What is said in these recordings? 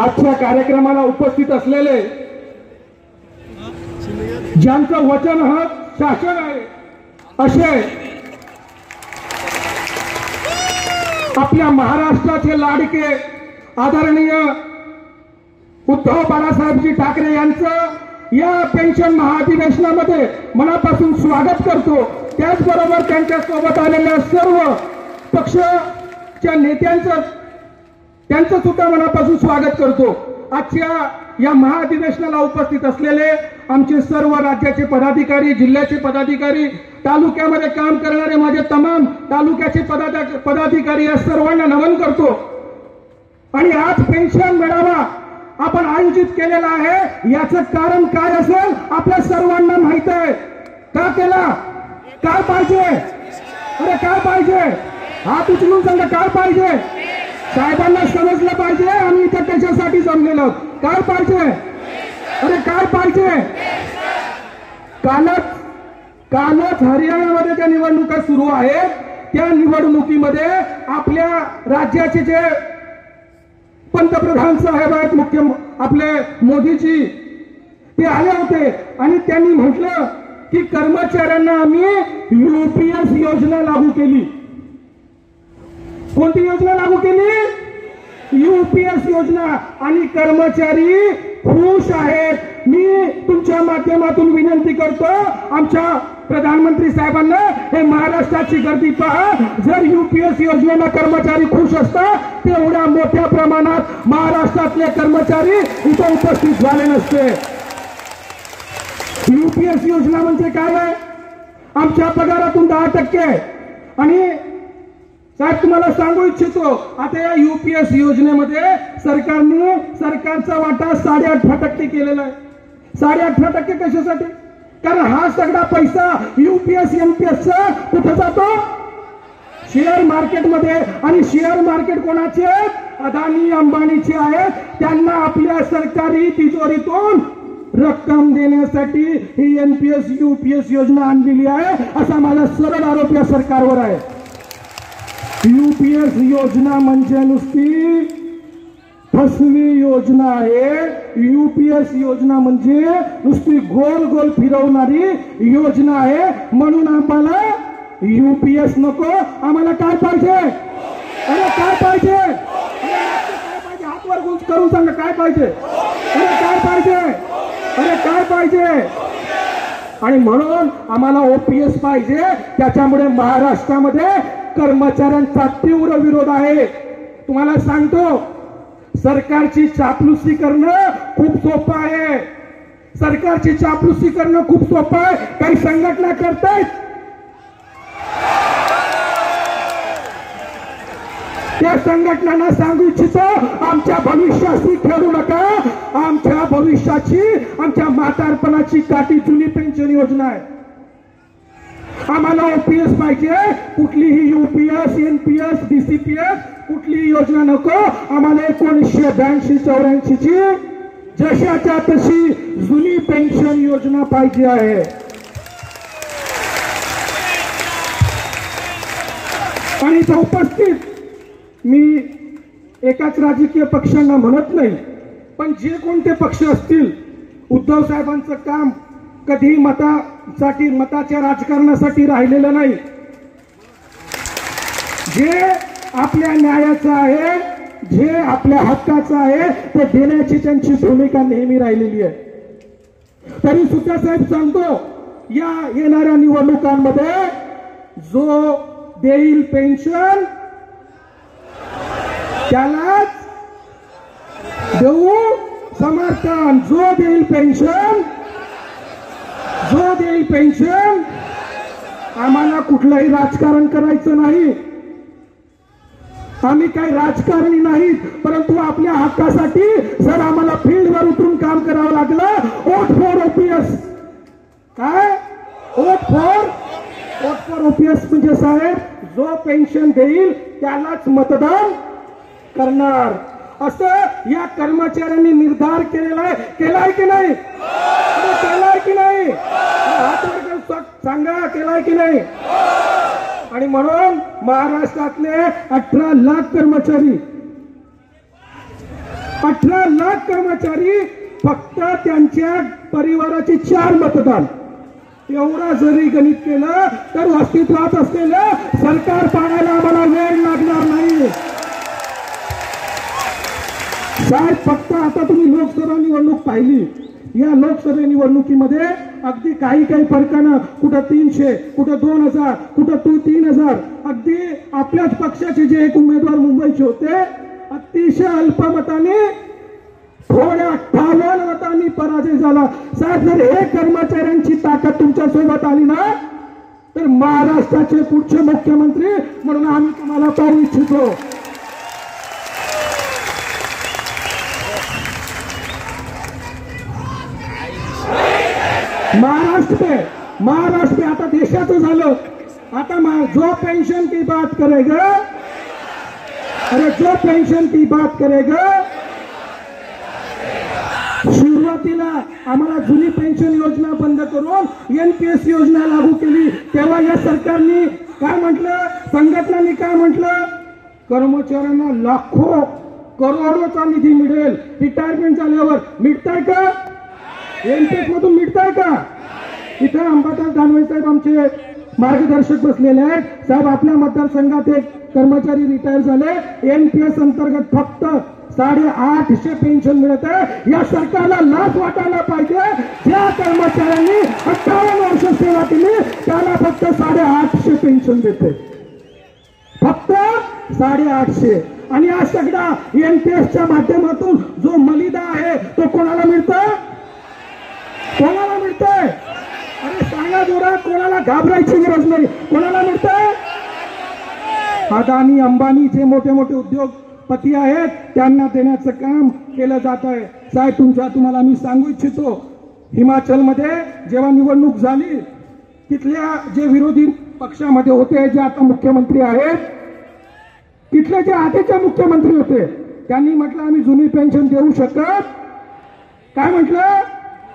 आजच्या कार्यक्रमाला उपस्थित असलेले ज्यांचं वचन हा शासन आहे असे आपल्या महाराष्ट्राचे लाडके आदरणीय उद्धव बाळासाहेबजी ठाकरे यांचं या पेन्शन महाअधिवेशनामध्ये मनापासून स्वागत करतो। त्याचबरोबर त्यांच्या सोबत आलेल्या सर्व पक्षाच्या त्यांचं सुद्धा मनापासून स्वागत करतो। आजच्या या महाअधिवेशनाला उपस्थित असलेले आमचे सर्व राज्याचे पदाधिकारी, जिल्ह्याचे पदाधिकारी, तालुक्यामध्ये काम करणारे माझे तमाम तालुक्याचे पदाधिकारी या सर्वांना नमन करतो। आणि आज पेन्शन मेळावा आपण आयोजित केलेला आहे, याचं कारण काय असेल आपल्या सर्वांना माहित आहे। का केला? काय पाहिजे? अरे काय पाहिजे? हात उचलून सांगा काय पाहिजे? साहेबांना समजलं पाहिजे आम्ही इथं कशासाठी जमलेलो, काय पाहिजे? अरे काय पाहिजे? कालच हरियाणामध्ये ज्या निवडणुका सुरू आहेत त्या निवडणुकीमध्ये आपल्या राज्याचे जे पंतप्रधान साहेब आहेत, आपले मोदीजी, ते आले होते आणि त्यांनी म्हटलं की कर्मचाऱ्यांना आम्ही यूपीएस योजना लागू केली। कोणती योजना लागू केली? यूपीएस योजना। आणि कर्मचारी खुश आहेत। मी तुमच्या माध्यमातून विनंती करतो आमच्या प्रधानमंत्री साहेबांना, हे महाराष्ट्राची गर्दी पहा। जर यूपीएस योजनेला कर्मचारी खुश असतात तेवढ्या मोठ्या प्रमाणात महाराष्ट्रातले कर्मचारी इथे उपस्थित झाले नसते। यूपीएस योजना म्हणजे काय आहे? आमच्या पगारातून 10% आणि साहेब तुम्हाला सांगू इच्छितो, आता या यूपीएस योजनेमध्ये सरकारचा वाटा 8.5% केलेला आहे। 8.5% कशासाठी? कारण हा सगळा पैसा यूपीएस एनपीएसचा कुठे जातो? शेअर मार्केटमध्ये। आणि शेअर मार्केट कोणाचे? अदानी अंबानीचे आहेत। त्यांना आपल्या सरकारी तिजोरीतून रक्कम देण्यासाठी ही एनपीएस यूपीएस योजना आणलेली आहे, असा माझा सरळ आरोप या सरकारवर आहे। यूपीएस योजना म्हणजे नुसती फसवी योजना आहे। यूपीएस योजना म्हणजे नुसती गोल गोल फिरवणारी योजना आहे। म्हणून आम्हाला यूपीएस नको, आम्हाला काय पाहिजे? अरे काय पाहिजे? हात वर गुंज करून सांगा काय पाहिजे? अरे काय पाहिजे? अरे काय पाहिजे? आणि म्हणून आम्हाला ओपीएस पाहिजे। त्याच्यामुळे महाराष्ट्रामध्ये कर्मचाऱ्यांचा तीव्र विरोध आहे। तुम्हाला सांगतो, सरकारची चापलुसी करणं खूप सोपं आहे। सरकारची चापलुसी करणं खूप सोपं आहे। काही संघटना करतायत, त्या संघटनांना सांगू इच्छितो आमच्या भविष्याशी खेळू नका। आमच्या भविष्याची, आमच्या म्हातारपणाची काठी जुनी पेन्शन योजना आहे। आम्हाला ओपीएस पाहिजे, कुठलीही यूपीएस एनपीएस डीसीपीएस कुठलीही योजना नको। आम्हाला 1982-84 ची जशाच्या तशी जुनी पेन्शन योजना पाहिजे आहे। आणि इथं उपस्थित मी एकाच राजकीय पक्षांना म्हणत नाही, पण जे कोणते पक्ष असतील, उद्धव साहेबांचं काम कधी मताच्या राजकारणासाठी राहिलेलं नाही। जे आपल्या न्यायाचं आहे, जे आपल्या हक्काचं आहे ते देण्याची त्यांची भूमिका नेहमी राहिलेली आहे। तरी सुद्धा साहेब सांगतो, या येणाऱ्या निवडणुकांमध्ये जो देईल पेन्शन त्यालाच देऊ समर्थन। जो देईल पेन्शन, आम्हाला कुठलंही राजकारण करायचं नाही। आम्ही काही राजकारणी नाहीत, परंतु आपल्या हक्कासाठी जर आम्हाला फील्डवर उतरून काम करावं लागलं, वोट फॉर ओपीएस। काय? वोट फॉर ओपीएस म्हणजे साहेब जो पेन्शन देईल त्यालाच मतदान करणार, असं या कर्मचाऱ्यांनी निर्धार केलेला आहे। केलाय की नाही? केलाय की नाही? सांगा केलाय की नाही? आणि म्हणून महाराष्ट्रातले 18 लाख कर्मचारी 18 लाख कर्मचारी, फक्त त्यांच्या परिवाराची 4 मतदान. एवढा जरी गणित केलं तर अस्तित्वात असलेलं सरकार पाडायला आम्हाला वेळ लागणार नाही साहेब. फक्त आता तुम्ही लोकसभा निवडणूक पाहिली. या लोकसभा निवडणुकीमध्ये अगदी काही फरकानं कुठं 300, कुठं 2000, कुठं 3000, अगदी आपल्याच पक्षाचे जे एक उमेदवार मुंबईचे होते अतिशय अल्प मताने, थोड्या 58 मतांनी पराजय झाला. साहेब, जर हे कर्मचाऱ्यांची ताकद तुमच्या सोबत आली ना तर महाराष्ट्राचे पुढचे मुख्यमंत्री म्हणून आम्ही तुम्हाला पाहू इच्छितो. महाराष्ट्र आता देशाचं झालं. आता जो पेंशन की बात करेगा, अरे जो पेंशन की बात करेगा, सुरुवातीला आम्हाला जुनी पेन्शन योजना बंद करून एनपीएस योजना लागू केली. तेव्हा या सरकारने काय म्हटलं, संघटनांनी काय म्हटलं, कर्मचाऱ्यांना लाखो करोडोचा निधी मिळेल. रिटायरमेंट झाल्यावर मिळताय का? एनपीएस मधून मिळताय का? इथे अंबादास दानवे साहेब आमचे मार्गदर्शक बसलेले आहेत. साहेब, आपल्या मतदारसंघात एक कर्मचारी रिटायर झाले. एनपीएस अंतर्गत फक्त 850 पेन्शन मिळत आहे. या सरकारला लाच वाटायला पाहिजे. ज्या कर्मचाऱ्यांनी 58 वर्ष सेवा केली त्याला फक्त 850 पेन्शन देते, फक्त 850. आणि हा सगळा एनपीएसच्या माध्यमातून जो मलिदा आहे तो कोणाला मिळतोय? कोणाला मिळतोय? अरे सांगा जोरा, कोणाला घाबरायची गरज नाही. कोणाला मिळतंय? अदानी अंबानी जे मोठे मोठे उद्योगपती आहेत त्यांना देण्याचं काम केलं जात आहे. साहेब, तुम्हाला मी सांगू इच्छितो, हिमाचलमध्ये जेव्हा निवडणूक झाली तिथल्या जे विरोधी पक्षामध्ये होते, जे आता मुख्यमंत्री आहेत, तिथले जे आधीचे मुख्यमंत्री होते त्यांनी म्हटलं आम्ही जुनी पेन्शन देऊ शकत. काय म्हटलं?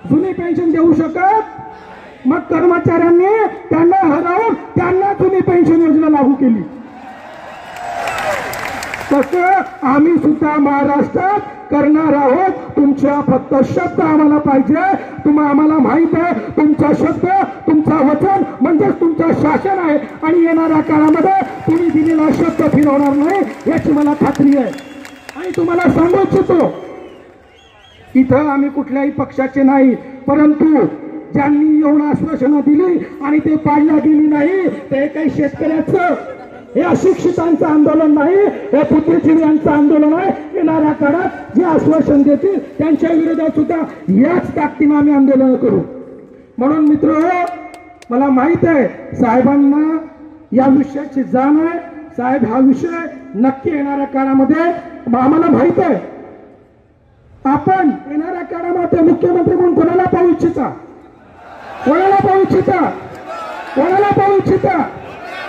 जुनी पेन्शन देऊ शकत. मग कर्मचाऱ्यांनी त्यांना हरवून त्यांना जुनी पेन्शन योजना लागू केली. तसं आम्ही सुद्धा महाराष्ट्रात करणार आहोत. तुमच्या फक्त शब्द आम्हाला पाहिजे. आम्हाला माहित आहे तुमचा शब्द, तुमचा वचन म्हणजेच तुमचं शासन आहे आणि येणाऱ्या काळामध्ये तुम्ही दिलेला शब्द फिरवणार नाही याची मला खात्री आहे. आणि तुम्हाला सांगू इच्छितो, इथं आम्ही कुठल्याही पक्षाचे नाही, परंतु ज्यांनी येऊन आश्वासनं दिली आणि ते पाळल्या गेली नाही ते काही शेतकऱ्याचं, हे अशिक्षितांचं आंदोलन नाही, हे बुद्धिजीवींचं आंदोलन आहे. येणाऱ्या काळात जे आश्वासन देतील त्यांच्या विरोधात सुद्धा याच ताकदीने आम्ही आंदोलन करू. म्हणून मित्र, मला माहित आहे साहेबांना या विषयाची जाण आहे. साहेब, हा विषय नक्की येणाऱ्या काळामध्ये आम्हाला माहित आहे. आपण येणाऱ्या काळामध्ये मुख्यमंत्री म्हणून कोणाला पाहू इच्छिता? कोणाला पाहू इच्छिता? कोणाला पाहू इच्छिता?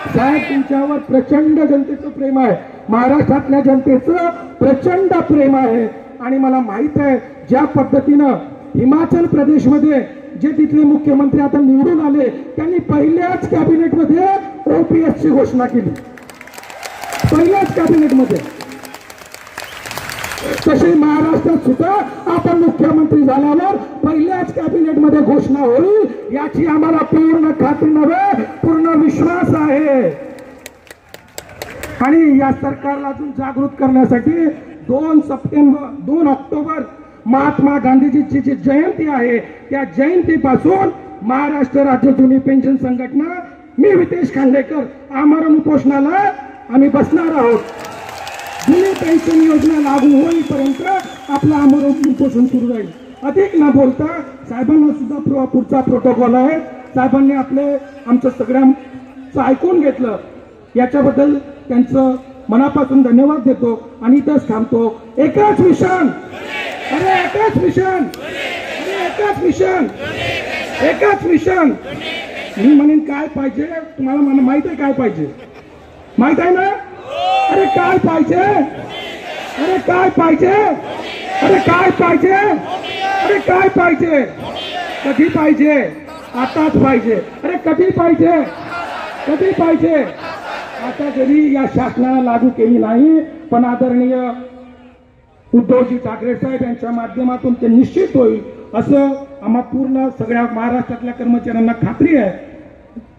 साहेब, तुमच्यावर प्रचंड जनतेचं प्रेम आहे. महाराष्ट्रातल्या जनतेचं प्रचंड प्रेम आहे. आणि मला माहित आहे ज्या पद्धतीनं हिमाचल प्रदेशमध्ये जे तिथले मुख्यमंत्री आता निवडून आले त्यांनी पहिल्याच कॅबिनेटमध्ये ओपीएसची घोषणा केली. पहिल्याच कॅबिनेटमध्ये. तशी महाराष्ट्रात सुद्धा आपण मुख्यमंत्री झाल्यावर पहिल्याच कॅबिनेटमध्ये घोषणा होईल याची आम्हाला पूर्ण खात्री नव्हे, पूर्ण विश्वास आहे. आणि या सरकारला अजून जागृत करण्यासाठी 2 ऑक्टोबर महात्मा गांधीजींची जी जयंती आहे त्या जयंतीपासून महाराष्ट्र राज्य जुनी पेन्शन संघटना, मी वितेश खांडेकर आमरण उपोषणाला आम्ही बसणार आहोत. जुनी पेन्शन योजना लागू होईपर्यंत आपलं आमरण उपोषण सुरू राहील. अधिक न बोलता साहेबांना सुद्धा पुढचा प्रोटोकॉल आहे. साहेबांनी आमचं सगळ्यांचं ऐकून घेतलं याच्याबद्दल त्यांचं मनापासून धन्यवाद देतो आणि इथंच थांबतो. एकच मिशन, अरे एकच मिशन, अरे एकच मिशन, एकच मिशन. मी म्हणेन काय पाहिजे तुम्हाला? मला माहित आहे काय पाहिजे, माहित आहे ना? अरे काय पाहिजे? अरे काय पाहिजे? अरे काय पाहिजे? अरे काय पाहिजे? कधी पाहिजे? आताच पाहिजे. अरे कधी पाहिजे? कधी पाहिजे? आता जरी या शासनाला लागू केली नाही, पण आदरणीय उद्धवजी ठाकरे साहेब यांच्या माध्यमातून ते निश्चित होईल असं आम्हा पूर्ण सगळ्या महाराष्ट्रातल्या कर्मचाऱ्यांना खात्री आहे.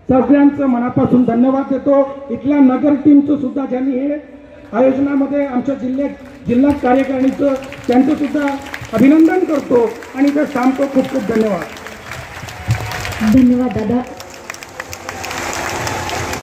सगळ्यांचं मनापासून धन्यवाद देतो. इथल्या नगर टीमचं सुद्धा ज्यांनी हे आयोजनामध्ये आमच्या जिल्हा कार्यकारिणीचं त्यांचं सुद्धा अभिनंदन करतो आणि ते सांगतो खूप खूप धन्यवाद. धन्यवाद दादा.